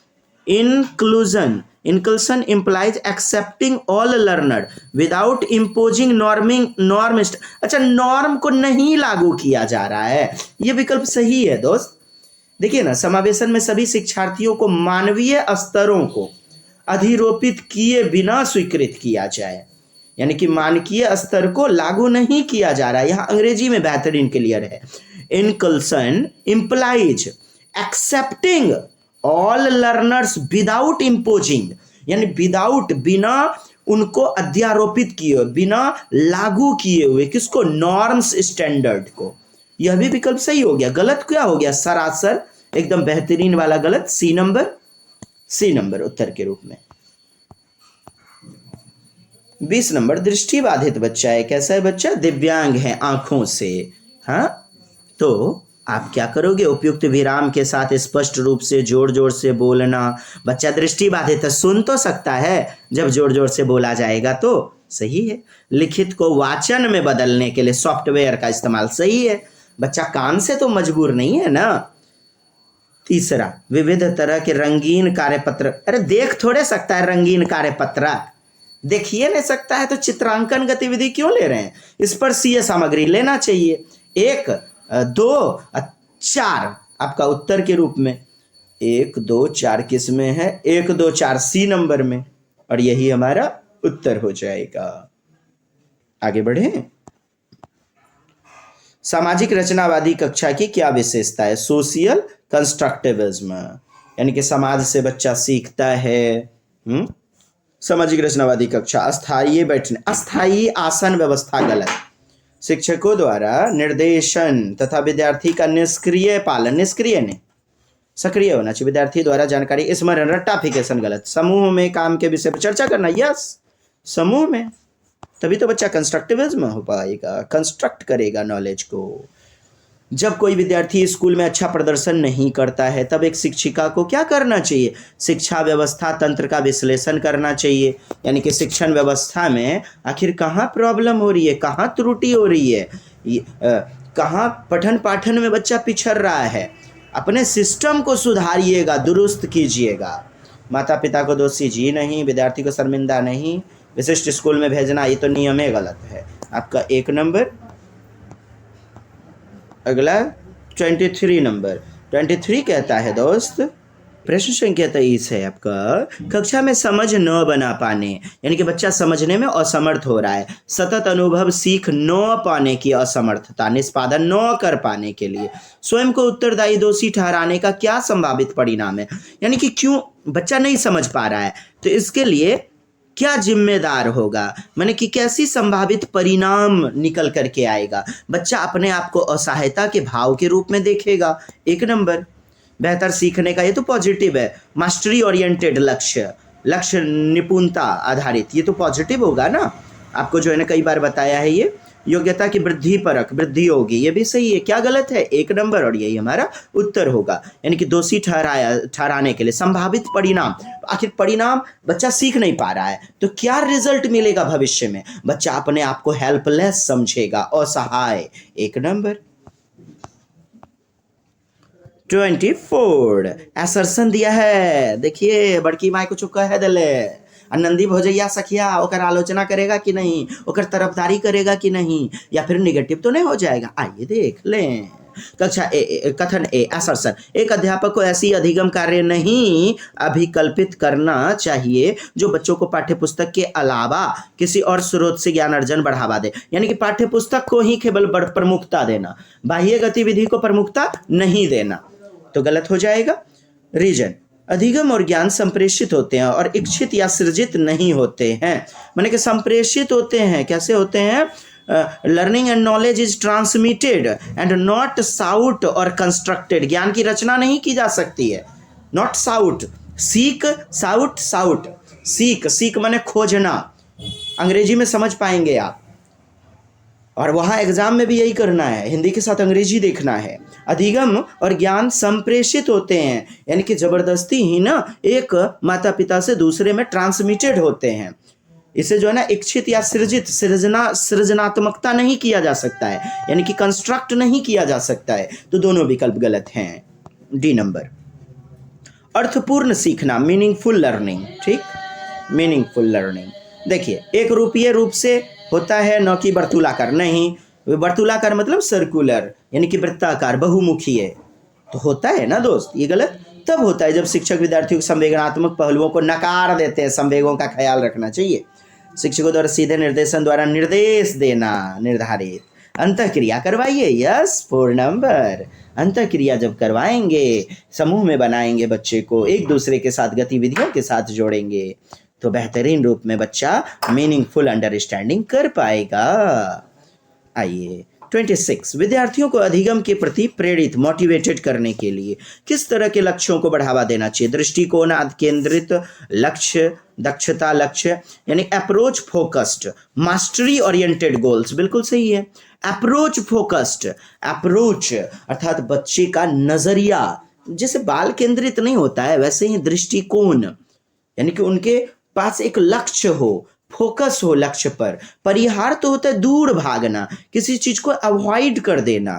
Inclusion implies accepting all learner without imposing norm। अच्छा, नॉर्म को नहीं लागू किया जा रहा है, यह विकल्प सही है दोस्त। देखिए ना, समावेशन में सभी शिक्षार्थियों को मानवीय स्तरों को अधिरोपित किए बिना स्वीकृत किया जाए, यानी कि मानकीय स्तर को लागू नहीं किया जा रहा है। यहां अंग्रेजी में बेहतरीन क्लियर है। Inclusion implies accepting all learners without imposing, यानी विदाउट, बिना उनको अध्यारोपित किए, बिना लागू किए हुए, किसको? नॉर्म्स, स्टैंडर्ड को। यह भी विकल्प सही हो गया। गलत क्या हो गया? सरासर एकदम बेहतरीन वाला गलत, सी नंबर उत्तर के रूप में। 20 नंबर दृष्टिबाधित बच्चा है। कैसा है बच्चा? दिव्यांग है आंखों से। हाँ, तो आप क्या करोगे? उपयुक्त विराम के साथ स्पष्ट रूप से जोर जोर से बोलना। बच्चा दृष्टिबाधित है, सुन तो सकता है, जब जोर जोर से बोला जाएगा तो सही है। लिखित को वाचन में बदलने के लिए सॉफ्टवेयर का इस्तेमाल, सही है। बच्चा कान से तो मजबूर नहीं है ना। तीसरा, विविध तरह के रंगीन कार्यपत्र। अरे देख थोड़े सकता है रंगीन कार्यपत्र, देखिए नहीं सकता है तो चित्रांकन गतिविधि क्यों ले रहे हैं? इस पर सीए सामग्री लेना चाहिए। 1, 2, 4 आपका उत्तर के रूप में। 1, 2, 4 किस में है? 1, 2, 4 सी नंबर में, और यही हमारा उत्तर हो जाएगा। आगे बढ़े। सामाजिक रचनावादी कक्षा की क्या विशेषता है? सोशियल कंस्ट्रक्टिविज्म, यानी कि समाज से बच्चा सीखता है। सामाजिक रचनावादी कक्षा। अस्थायी बैठने, अस्थायी आसन व्यवस्था गलत, शिक्षकों द्वारा निर्देशन तथा विद्यार्थी का निष्क्रिय पालन, निष्क्रिय नहीं सक्रिय होना चाहिए, विद्यार्थी द्वारा जानकारी स्मरण, रट्टाफिकेशन गलत, समूह में काम के विषय पर चर्चा करना, यस समूह में, तभी तो बच्चा कंस्ट्रक्टिविज्म हो पाएगा, कंस्ट्रक्ट करेगा नॉलेज को। जब कोई विद्यार्थी स्कूल में अच्छा प्रदर्शन नहीं करता है तब एक शिक्षिका को क्या करना चाहिए, शिक्षा व्यवस्था तंत्र का विश्लेषण करना चाहिए, यानी कि शिक्षण व्यवस्था में आखिर कहाँ प्रॉब्लम हो रही है, कहाँ त्रुटि हो रही है, कहाँ पठन पाठन में बच्चा पिछड़ रहा है, अपने सिस्टम को सुधारिएगा, दुरुस्त कीजिएगा। माता पिता को दोषी जी नहीं, विद्यार्थी को शर्मिंदा नहीं, विशिष्ट स्कूल में भेजना ये तो नियम ही गलत है। आपका 1 नंबर। अगला 23 नंबर। 23 कहता है दोस्त, प्रश्न संख्या 23 है आपका, कक्षा में समझ न बना पाने, यानी कि बच्चा समझने में असमर्थ हो रहा है, सतत अनुभव सीख न पाने की असमर्थता, निष्पादन न कर पाने के लिए स्वयं को उत्तरदायी दोषी ठहराने का क्या संभावित परिणाम है, यानी कि क्यों बच्चा नहीं समझ पा रहा है तो इसके लिए क्या जिम्मेदार होगा, माने कि कैसी संभावित परिणाम निकल करके आएगा। बच्चा अपने आप को असहायता के भाव के रूप में देखेगा। 1 नंबर। बेहतर सीखने का ये तो पॉजिटिव है, मास्टरी ओरिएंटेड लक्ष्य, लक्ष्य निपुणता आधारित, ये तो पॉजिटिव होगा ना। आपको जो है ना कई बार बताया है ये योग्यता की वृद्धि परक, वृद्धि होगी, ये भी सही है। क्या गलत है? 1 नंबर, और यही हमारा उत्तर होगा, यानी कि दोषी ठहराने के लिए संभावित परिणाम। आखिर परिणाम बच्चा सीख नहीं पा रहा है तो क्या रिजल्ट मिलेगा भविष्य में, बच्चा अपने आप को हेल्पलेस समझेगा, असहाय। 1 नंबर। 24 असर्सन दिया है, देखिए बड़की माई को चुका है दले, नंदी भोजैया सखिया ओकर आलोचना करेगा कि नहीं, ओकर तरफदारी करेगा कि नहीं, या फिर निगेटिव तो नहीं हो जाएगा। आइए देख लें। कक्षा कथन ए असर्सन, एक अध्यापक को ऐसी अधिगम कार्य नहीं अभिकल्पित करना चाहिए जो बच्चों को पाठ्यपुस्तक के अलावा किसी और स्रोत से ज्ञान अर्जन बढ़ावा दे, यानी कि पाठ्यपुस्तक को ही केवल प्रमुखता देना, बाह्य गतिविधि को प्रमुखता नहीं देना, तो गलत हो जाएगा। रीजन, अधिगम और ज्ञान संप्रेषित होते हैं और इच्छित या सृजित नहीं होते हैं, माने कि संप्रेषित होते हैं। कैसे होते हैं? Learning and knowledge is transmitted and not sought और कंस्ट्रक्टेड, ज्ञान की रचना नहीं की जा सकती है, not sought, seek sought, sought seek, seek माने खोजना, अंग्रेजी में समझ पाएंगे आप, और वहाँ एग्जाम में भी यही करना है, हिंदी के साथ अंग्रेजी देखना है। अधिगम और ज्ञान संप्रेषित होते हैं, यानी कि जबरदस्ती ही ना एक माता पिता से दूसरे में ट्रांसमिटेड होते हैं। इसे जो है ना इच्छित या सृजित, सृजनात्मकता नहीं किया जा सकता है, यानी कि कंस्ट्रक्ट नहीं किया जा सकता है, तो दोनों विकल्प गलत हैं। D number. अर्थपूर्ण सीखना, मीनिंगफुल लर्निंग, ठीक, मीनिंगफुल लर्निंग। देखिए एक रूपीय रूप से होता है, न कि वर्तुलाकार, नहीं, वर्तुलाकार मतलब सर्कुलर, यानी कि वृत्ताकार, बहुमुखी है, तो होता है ना दोस्त, ये गलत तब होता है जब शिक्षक विद्यार्थियों के संवेदनात्मक पहलुओं को नकार देते हैं, संवेगों का ख्याल रखना चाहिए। शिक्षकों द्वारा सीधे निर्देशन द्वारा निर्देश देना, निर्धारित अंतःक्रिया करवाइए, यस 4 नंबर। अंतःक्रिया जब करवाएंगे, समूह में बनाएंगे, बच्चे को एक दूसरे के साथ गतिविधियों के साथ जोड़ेंगे, तो बेहतरीन रूप में बच्चा मीनिंगफुल अंडरस्टैंडिंग कर पाएगा। आइए 26, विद्यार्थियों को अधिगम के प्रति प्रेरित, मोटिवेटेड करने के लिए किस तरह के लक्ष्यों को बढ़ावा देना चाहिए? दृष्टिकोण केंद्रित लक्ष्य, दक्षता लक्ष्य, यानी approach focused, mastery oriented goals, बिल्कुल सही है। अप्रोच फोकस्ड, अप्रोच अर्थात बच्चे का नजरिया जैसे बाल केंद्रित नहीं होता है, वैसे ही दृष्टिकोण, यानी कि उनके पास एक लक्ष्य हो, फोकस हो लक्ष्य पर। परिहार तो होता है दूर भागना, किसी चीज को अवॉइड कर देना,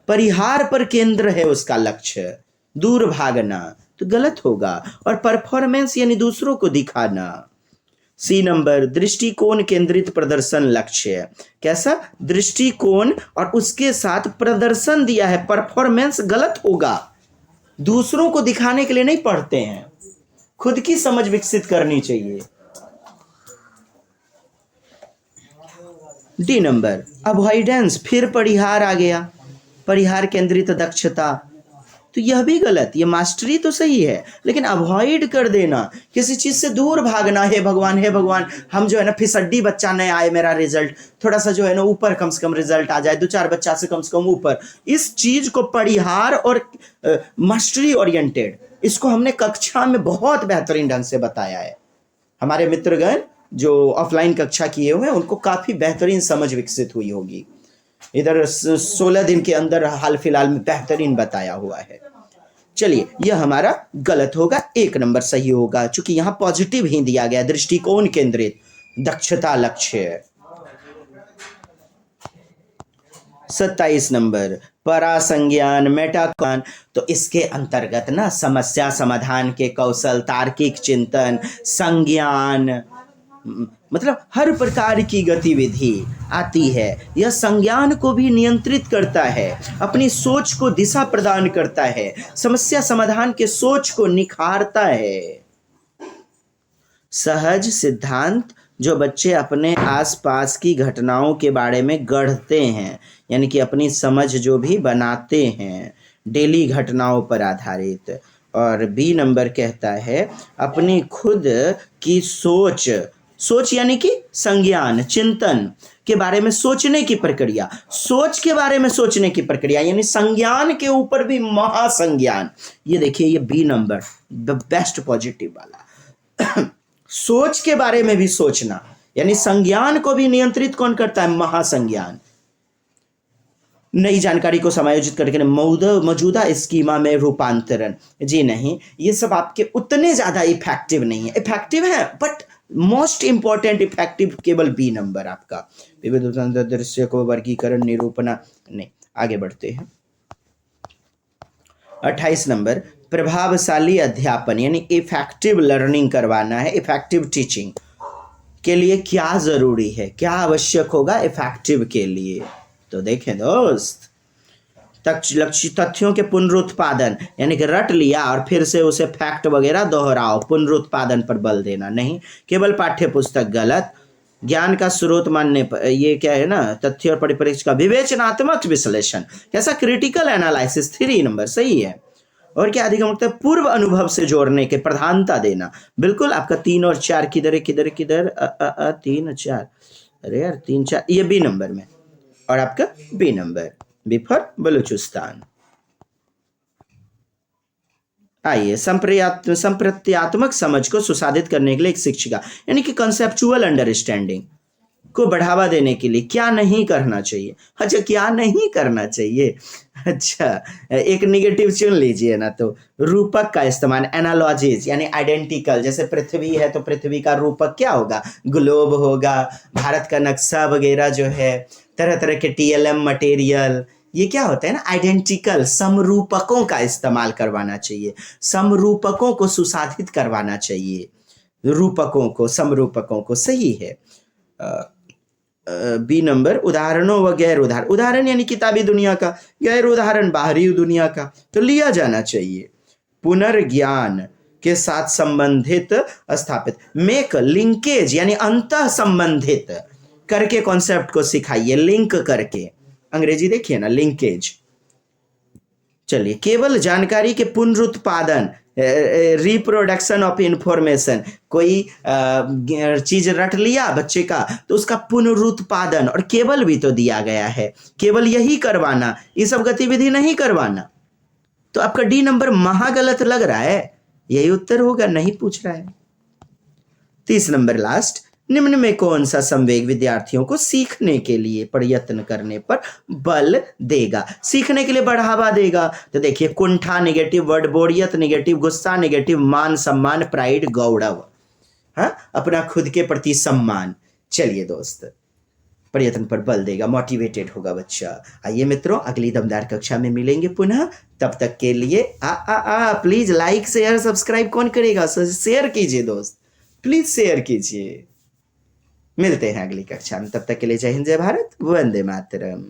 परिहार पर केंद्र है उसका लक्ष्य, दूर भागना तो गलत होगा। और परफॉर्मेंस यानी दूसरों को दिखाना। सी नंबर, दृष्टिकोण केंद्रित प्रदर्शन लक्ष्य, कैसा? दृष्टिकोण और उसके साथ प्रदर्शन दिया है, परफॉर्मेंस गलत होगा। दूसरों को दिखाने के लिए नहीं पढ़ते हैं, खुद की समझ विकसित करनी चाहिए। डी नंबर, अवॉइडेंस, फिर परिहार आ गया, परिहार केंद्रित दक्षता, तो यह भी गलत। ये मास्टरी तो सही है, लेकिन अवॉइड कर देना, किसी चीज से दूर भागना, हे भगवान हे भगवान हम जो है ना फिसड्डी बच्चा नहीं आए, मेरा रिजल्ट थोड़ा सा जो है ना ऊपर कम से कम रिजल्ट आ जाए, 2-4 बच्चा से कम ऊपर। इस चीज को परिहार और मास्टरी ओरिएंटेड, इसको हमने कक्षा में बहुत बेहतरीन ढंग से बताया है। हमारे मित्रगण जो ऑफलाइन कक्षा किए हुए हैं उनको काफी बेहतरीन समझ विकसित हुई होगी। इधर 16 दिन के अंदर हाल फिलहाल में बेहतरीन बताया हुआ है। चलिए, यह हमारा गलत होगा, 1 नंबर सही होगा, चूंकि यहां पॉजिटिव ही दिया गया, दृष्टिकोण केंद्रित, दक्षता लक्ष्य। 27 नंबर परासंज्ञान मेटाकॉन। तो इसके अंतर्गत ना समस्या समाधान के कौशल, तार्किक चिंतन, संज्ञान, मतलब हर प्रकार की गतिविधि आती है। यह संज्ञान को भी नियंत्रित करता है, अपनी सोच को दिशा प्रदान करता है, समस्या समाधान के सोच को निखारता है। सहज सिद्धांत जो बच्चे अपने आसपास की घटनाओं के बारे में गढ़ते हैं, यानी कि अपनी समझ जो भी बनाते हैं डेली घटनाओं पर आधारित। और बी नंबर कहता है अपनी खुद की सोच, सोच यानी कि संज्ञान, चिंतन के बारे में सोचने की प्रक्रिया, सोच के बारे में सोचने की प्रक्रिया, यानी संज्ञान के ऊपर भी महासंज्ञान। ये देखिए, ये B number the best positive वाला। सोच के बारे में भी सोचना, यानी संज्ञान को भी नियंत्रित कौन करता है? महासंज्ञान। नई जानकारी को समायोजित करके मौजूदा स्कीमा में रूपांतरण। जी नहीं, ये सब आपके उतने ज्यादा इफेक्टिव नहीं है। इफेक्टिव है बट मोस्ट इंपॉर्टेंट इफेक्टिव केवल बी नंबर आपका। विविध दृश्य को वर्गीकरण, निरूपणा नहीं। आगे बढ़ते हैं। 28 नंबर प्रभावशाली अध्यापन, यानी इफेक्टिव लर्निंग करवाना है, इफेक्टिव टीचिंग के लिए क्या जरूरी है, क्या आवश्यक होगा इफेक्टिव के लिए। तो देखें दोस्त, लक्ष्य तथ्यों के पुनरुत्पादन, यानी कि रट लिया और फिर से उसे फैक्ट वगैरह दोहराओ, पुनरुत्पादन पर बल देना नहीं। केवल पाठ्य पुस्तक गलत। ज्ञान का स्रोत मानने पर, ये क्या है ना, तथ्य और परिप्रेक्ष्य का विवेचनात्मक विश्लेषण, कैसा क्रिटिकल एनालिसिस, 3 नंबर सही है। और क्या अधिक मतलब पूर्व अनुभव से जोड़ने के प्रधानता देना, बिल्कुल। आपका 3 और 4 किधर है, किधर किधर 3 और 4, अरे यार 3 4 ये बी नंबर में, और आपका B number B for Balochistan. आइए, संप्रत्यात्मक समझ को सुसाधित करने के लिए एक शिक्षिका, यानी कि कंसेप्चुअल अंडरस्टैंडिंग को बढ़ावा देने के लिए क्या नहीं करना चाहिए। अच्छा, क्या नहीं करना चाहिए, अच्छा एक निगेटिव चुन लीजिए ना, तो रूपक का इस्तेमाल, एनालॉजीज, यानी आइडेंटिकल, जैसे पृथ्वी है तो पृथ्वी का रूपक क्या होगा? ग्लोब होगा। भारत का नक्शा वगैरह जो है, तरह तरह के टीएलएम मटेरियल, ये क्या होता है ना, आइडेंटिकल, समरूपकों का इस्तेमाल करवाना चाहिए, समरूपकों को सुसाधित करवाना चाहिए, रूपकों को, समरूपकों को। सही है। बी नंबर उदाहरणों व गैर उदाहरण, उदाहरण यानी किताबी दुनिया का, गैर उदाहरण बाहरी दुनिया का, तो लिया जाना चाहिए। पुनर्ज्ञान के साथ संबंधित स्थापित, मेक लिंकेज, यानी अंतः संबंधित करके कॉन्सेप्ट को सिखाइए, लिंक करके। अंग्रेजी देखिए ना, लिंकेज। चलिए, केवल जानकारी के पुनरुत्पादन, रिप्रोडक्शन ऑफ इंफॉर्मेशन, कोई चीज रट लिया बच्चे का तो उसका पुनरुत्पादन, और केवल भी तो दिया गया है, केवल यही करवाना, ये सब गतिविधि नहीं करवाना। तो आपका डी नंबर महागलत लग रहा है, यही उत्तर होगा, नहीं पूछ रहा है। 30 नंबर लास्ट, निम्न में कौन सा संवेग विद्यार्थियों को सीखने के लिए प्रयत्न करने पर बल देगा, सीखने के लिए बढ़ावा देगा? तो देखिए, कुंठा नेगेटिव, वर्ड बोरियत नेगेटिव, गुस्सा नेगेटिव, मान सम्मान, प्राइड गौरव, हाँ, अपना खुद के प्रति सम्मान। चलिए दोस्त, प्रयत्न पर बल देगा, मोटिवेटेड होगा बच्चा। आइए मित्रों, अगली दमदार कक्षा में मिलेंगे पुनः। तब तक के लिए प्लीज लाइक शेयर सब्सक्राइब कौन करेगा, शेयर कीजिए दोस्त, प्लीज शेयर कीजिए। मिलते हैं अगली कक्षा में, तब तक के लिए जय हिंद, जय भारत, वंदे मातरम।